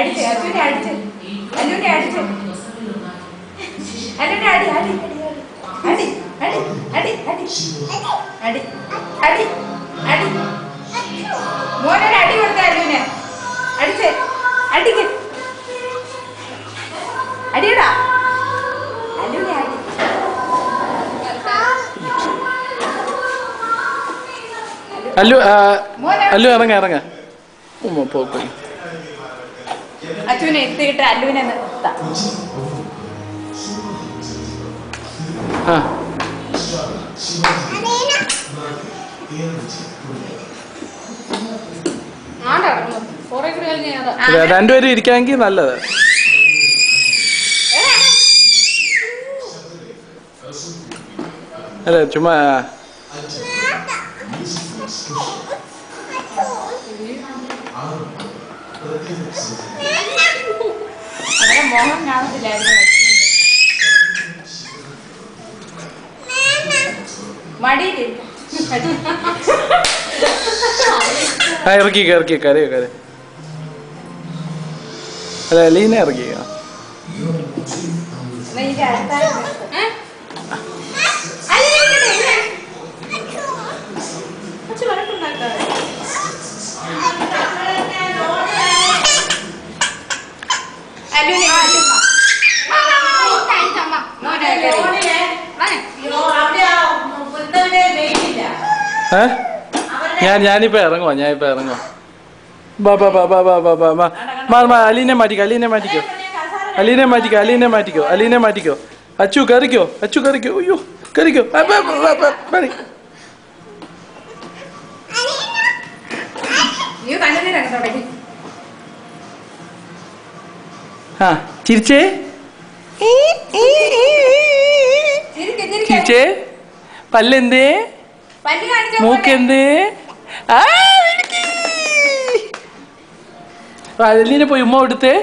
അടിച്ച് അച്ഛനെ അടിച്ച് അല്ലുനെ അടിച്ച് അല്ലുനെ അടി അടി അടി അടി അടി അടി അടി അടി അടി മോനൊരു അടി കൊടുത്ത അല്ലുനെ അടിച്ച് അടിക്ക് അടിയടാ അല്ലുനെ അടി അല്ലു അല്ലു ഇറങ്ങ ഇറങ്ങ പോയി അച്ഛനെ എത്തിയിട്ട് അല്ലുവിനെ നിർത്താം രണ്ടുപേരും ഇരിക്കാമെങ്കിൽ നല്ലത്. അല്ല ചുമ്മാ മോഹം കാണത്തില്ലായിരുന്നു മടിയില് ഇറക്കിക്ക ഇറക്കിക്ക കരയോ കര അല്ല ലീന ഇറക്കിക്ക ഞാനിപ്പോ ഇറങ്ങുവാ ബാ ബാ ബാ ബാ ബാ ബാ ബാ മാ അലീനെ മാറ്റിക്കോ അലീനെ മാറ്റിക്കോ അച്ചു കറിക്കോ അയ്യോ കറിക്കോ ആ ചിരിച്ചേ പല്ലെന്തേ മൂക്കെന്തേ അലീനെ പോയി ഉമ്മ കൊടുത്തേ